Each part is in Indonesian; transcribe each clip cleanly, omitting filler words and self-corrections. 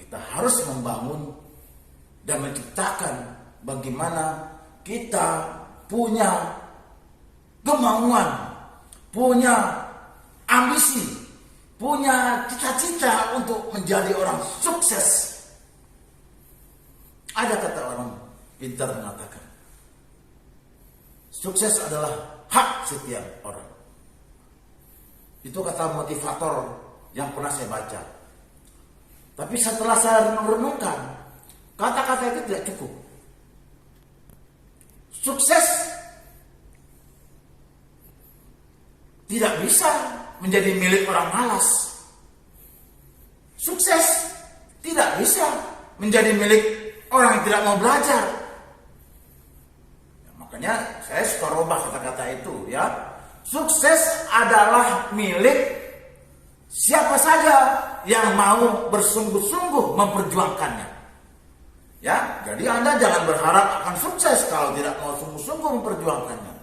kita harus membangun dan menciptakan bagaimana kita punya kemauan, punya ambisi, punya cita-cita untuk menjadi orang sukses. Ada kata orang pintar mengatakan, sukses adalah hak setiap orang. Itu kata motivator yang pernah saya baca. Tapi setelah saya merenungkan, kata-kata itu tidak cukup. Sukses tidak bisa menjadi milik orang malas. Sukses tidak bisa menjadi milik orang yang tidak mau belajar. Ya, makanya saya suka rubah kata-kata itu ya. Sukses adalah milik siapa saja yang mau bersungguh-sungguh memperjuangkannya. Ya, jadi Anda jangan berharap akan sukses kalau tidak mau sungguh-sungguh memperjuangkannya.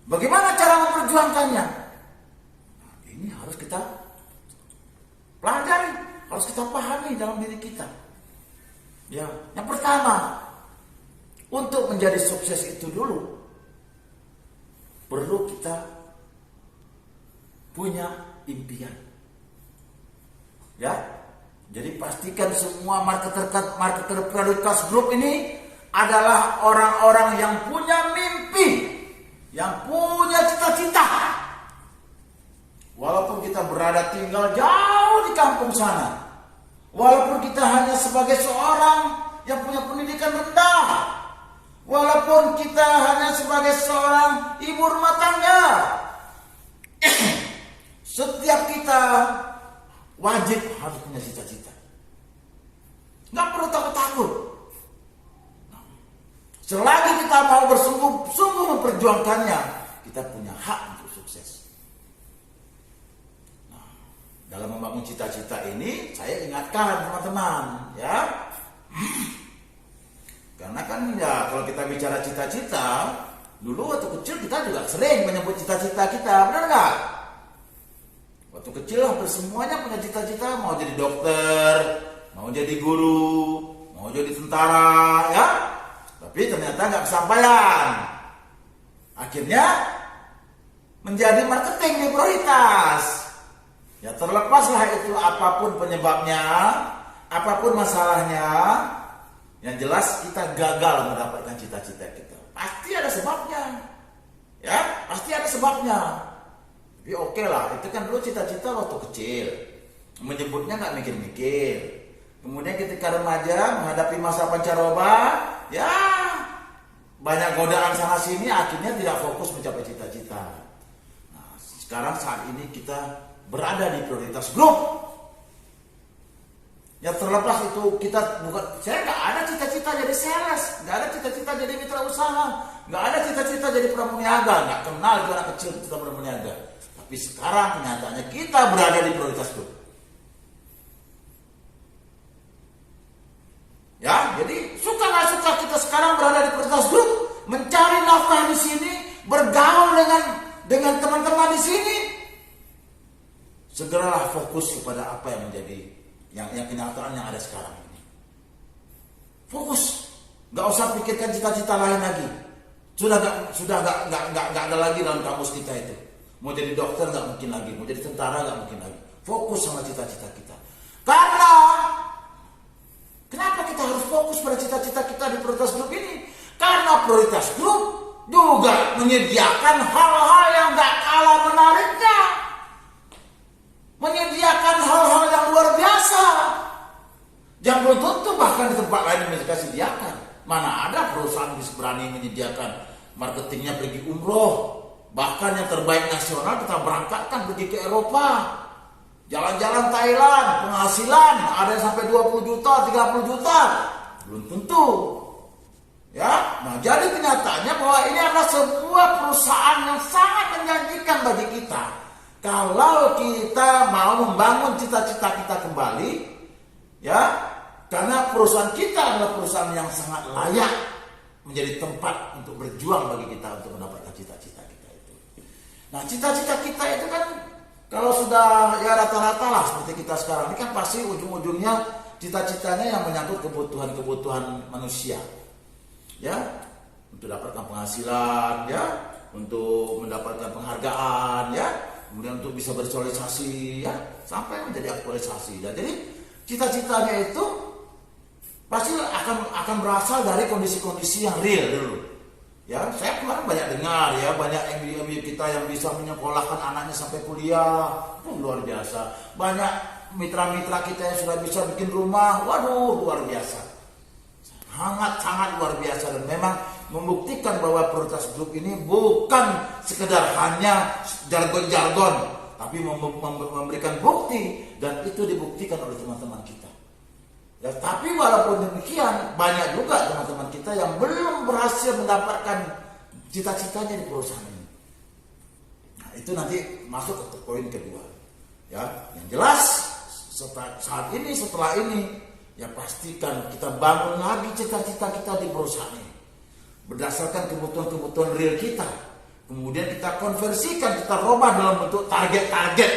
Bagaimana cara memperjuangkannya? Nah, ini harus kita pelajari, harus kita pahami dalam diri kita. Ya, yang pertama, untuk menjadi sukses itu dulu perlu kita punya impian. Ya, jadi pastikan semua marketer prioritas grup ini adalah orang-orang yang punya mimpi, yang punya cita-cita. Walaupun kita berada tinggal jauh di kampung sana, walaupun kita hanya sebagai seorang yang punya pendidikan rendah, walaupun kita hanya sebagai seorang ibu rumah tangga, setiap kita wajib harus punya cita-cita. Nggak perlu takut-takut. Selagi kita mau bersungguh-sungguh memperjuangkannya, kita punya hak untuk sukses. Nah, dalam membangun cita-cita ini, saya ingatkan teman-teman, ya. Karena kan ya kalau kita bicara cita-cita, dulu waktu kecil kita juga sering menyebut cita-cita kita, benar nggak? Waktu kecil hampir semuanya punya cita-cita, mau jadi dokter, mau jadi guru, mau jadi tentara, ya. Tapi ternyata nggak kesampaian. Akhirnya menjadi marketing nih prioritas. Ya terlepaslah itu apapun penyebabnya, apapun masalahnya, yang jelas kita gagal mendapatkan cita-cita kita. Pasti ada sebabnya. Ya, pasti ada sebabnya. Tapi oke lah, itu kan dulu cita-cita waktu kecil. Menyebutnya nggak mikir-mikir. Kemudian ketika remaja menghadapi masa pancaroba, ya banyak godaan sana sini, akhirnya tidak fokus mencapai cita-cita. Nah, sekarang saat ini kita berada di prioritas grup. Ya terlepas itu kita bukan, saya nggak ada cita-cita jadi sales, nggak ada cita-cita jadi mitra usaha, nggak ada cita-cita jadi pramuniaga, nggak kenal itu anak kecil kita pramuniaga. Tapi sekarang kenyataannya kita berada di prioritas grup. Ya, jadi suka nggak suka kita sekarang berada di prioritas grup, mencari nafkah di sini, bergaul dengan teman-teman di sini. Segeralah fokus kepada apa yang menjadi yang kenyataan yang ada sekarang ini. Fokus, nggak usah pikirkan cita-cita lain lagi. Sudah nggak ada lagi dalam kamus kita itu. Mau jadi dokter nggak mungkin lagi, mau jadi tentara nggak mungkin lagi. Fokus sama cita-cita kita. Karena kenapa kita harus fokus pada cita-cita kita di prioritas grup ini? Karena prioritas grup juga menyediakan hal-hal yang nggak kalah menariknya, menyediakan hal-hal yang luar biasa, yang belum tentu bahkan di tempat lain mereka sediakan. Mana ada perusahaan bisa berani menyediakan marketingnya pergi umroh, bahkan yang terbaik nasional kita berangkatkan pergi ke Eropa, jalan-jalan Thailand, penghasilan ada yang sampai 20 juta, 30 juta, belum tentu. Ya, nah jadi kenyataannya bahwa ini adalah sebuah perusahaan yang sangat menjanjikan bagi kita. Kalau kita mau membangun cita-cita kita kembali, ya, karena perusahaan kita adalah perusahaan yang sangat layak menjadi tempat untuk berjuang bagi kita untuk mendapatkan cita-cita kita itu. Nah, cita-cita kita itu kan kalau sudah ya rata-rata lah seperti kita sekarang ini kan pasti ujung-ujungnya cita-citanya yang menyangkut kebutuhan manusia, ya, untuk mendapatkan penghasilan, ya, untuk mendapatkan penghargaan, ya, kemudian untuk bisa bersosialisasi, ya, sampai menjadi aktualisasi. Dan jadi cita-citanya itu pasti akan berasal dari kondisi-kondisi yang real dulu. Ya, saya kemarin banyak dengar, ya, banyak MBA kita yang bisa menyekolahkan anaknya sampai kuliah, luar biasa. Banyak mitra-mitra kita yang sudah bisa bikin rumah, waduh, luar biasa. Sangat luar biasa, dan memang membuktikan bahwa Prioritas Group ini bukan sekedar hanya jargon-jargon, tapi memberikan bukti, dan itu dibuktikan oleh teman-teman kita. Ya, tapi walaupun demikian, banyak juga teman-teman kita yang belum berhasil mendapatkan cita-citanya di perusahaan ini. Nah, itu nanti masuk ke poin kedua. Ya, yang jelas setelah ini, ya pastikan kita bangun lagi cita-cita kita di perusahaan ini berdasarkan kebutuhan real kita. Kemudian kita konversikan, kita rubah dalam bentuk target-target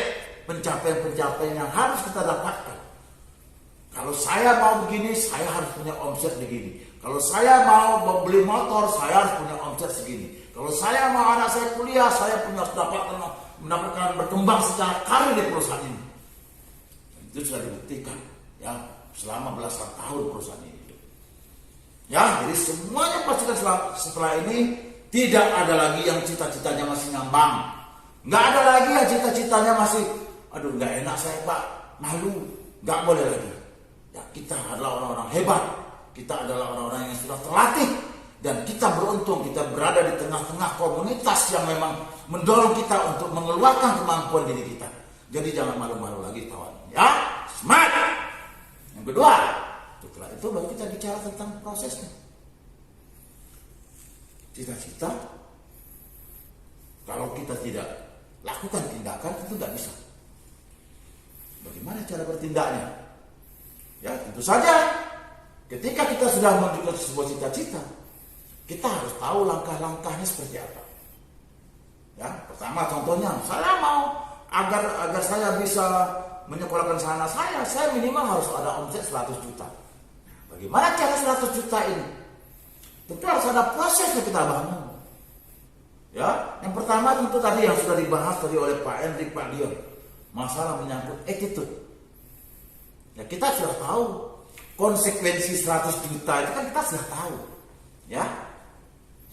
pencapaian yang harus kita dapatkan. Kalau saya mau begini, saya harus punya omset begini. Kalau saya mau beli motor, saya harus punya omset segini. Kalau saya mau anak saya kuliah, saya punya mendapatkan berkembang secara karir di perusahaan ini. Itu sudah dibuktikan, ya, selama belasan tahun perusahaan ini. Ya, jadi semuanya pastikan setelah ini tidak ada lagi yang cita-citanya masih ngambang. Nggak ada lagi yang cita-citanya masih, aduh nggak enak saya Pak, malu. Nggak boleh lagi. Ya, kita adalah orang-orang hebat. Kita adalah orang-orang yang sudah terlatih. Dan kita beruntung, kita berada di tengah-tengah komunitas yang memang mendorong kita untuk mengeluarkan kemampuan diri kita. Jadi jangan malu-malu lagi kawan. Ya, semangat. Yang kedua, setelah itu baru kita bicara tentang prosesnya. Cita-cita, kalau kita tidak lakukan tindakan, itu nggak bisa. Bagaimana cara bertindaknya? Ya, tentu saja ketika kita sudah menuju sebuah cita-cita, kita harus tahu langkah-langkahnya seperti apa. Ya, pertama contohnya, saya mau agar saya bisa menyekolahkan anak saya minimal harus ada omset 100 juta. Bagaimana cara 100 juta ini? Tentu harus ada proses yang kita bangun. Ya, yang pertama tentu tadi yang sudah dibahas tadi oleh Pak Hendrik, Pak Dion, masalah menyangkut attitude. Ya, kita sudah tahu konsekuensi 100 juta itu kan kita sudah tahu. Ya,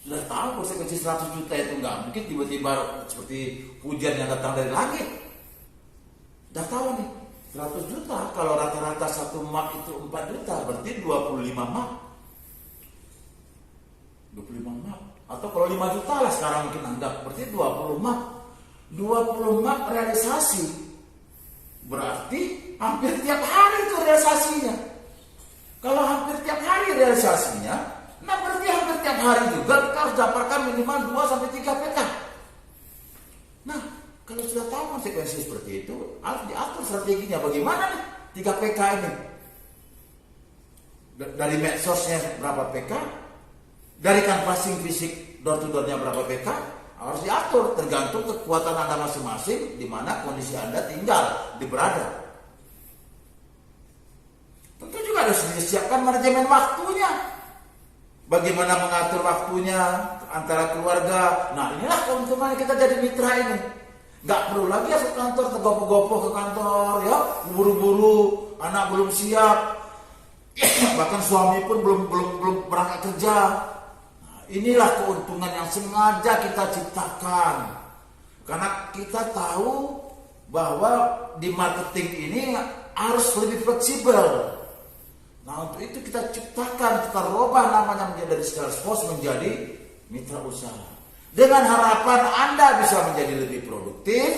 sudah tahu konsekuensi 100 juta itu nggak mungkin tiba-tiba seperti hujan yang datang dari langit. Sudah tahu nih, 100 juta kalau rata-rata 1 mak itu 4 juta, berarti 25 mak. 25 mak. Atau kalau 5 juta lah sekarang mungkin anggap, berarti 20 mak. 20 mak realisasi. Berarti hampir tiap hari itu realisasinya. Kalau hampir tiap hari realisasinya, nah berarti hampir tiap hari juga kita harus dapatkan minimal 2-3 PK. Nah, kalau sudah tahu konsekuensi seperti itu, harus diatur strateginya. Bagaimana nih 3 PK ini? Dari medsosnya berapa PK? Dari canvassing fisik door to door-nya berapa PK? Harus diatur tergantung kekuatan Anda masing-masing, di mana kondisi Anda tinggal, berada. Tentu juga harus disiapkan manajemen waktunya. Bagaimana mengatur waktunya antara keluarga. Nah, inilah keuntungan kita jadi mitra ini. Nggak perlu lagi ya ke kantor, tergopoh-gopoh ke kantor, ya, buru-buru, anak belum siap, bahkan suami pun belum berangkat kerja. Nah, inilah keuntungan yang sengaja kita ciptakan, karena kita tahu bahwa di marketing ini harus lebih fleksibel. Nah, untuk itu kita ciptakan, kita rubah namanya menjadi dari sales force menjadi mitra usaha. Dengan harapan Anda bisa menjadi lebih produktif,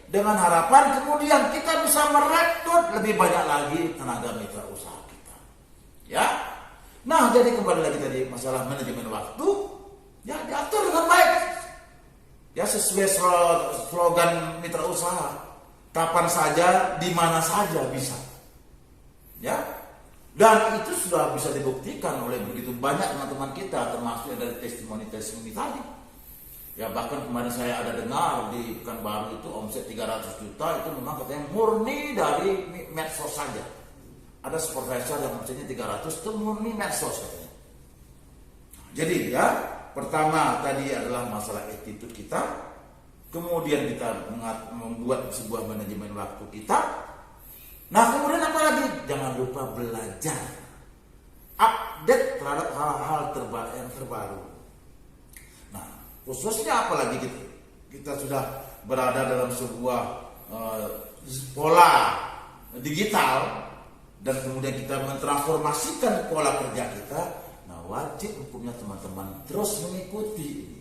dengan harapan kemudian kita bisa merekrut lebih banyak lagi tenaga mitra usaha kita. Ya. Nah, jadi kembali lagi tadi masalah manajemen waktu, ya diatur dengan baik. Ya, sesuai slogan mitra usaha. Kapan saja, di mana saja bisa. Ya. Dan itu sudah bisa dibuktikan oleh begitu banyak teman-teman kita, termasuk dari testimoni-testimoni tadi. Ya, bahkan kemarin saya ada dengar di Pekanbaru itu omset 300 juta itu memang katanya murni dari medsos saja. ada supervisor yang omsetnya 300 itu murni medsos katanya. Jadi ya, pertama tadi adalah masalah attitude kita, kemudian kita membuat sebuah manajemen waktu kita. Nah kemudian apa lagi? Jangan lupa belajar, update terhadap hal-hal yang terbaru. Nah khususnya apalagi gitu, kita sudah berada dalam sebuah pola digital dan kemudian kita mentransformasikan pola kerja kita. Nah wajib hukumnya teman-teman terus mengikuti.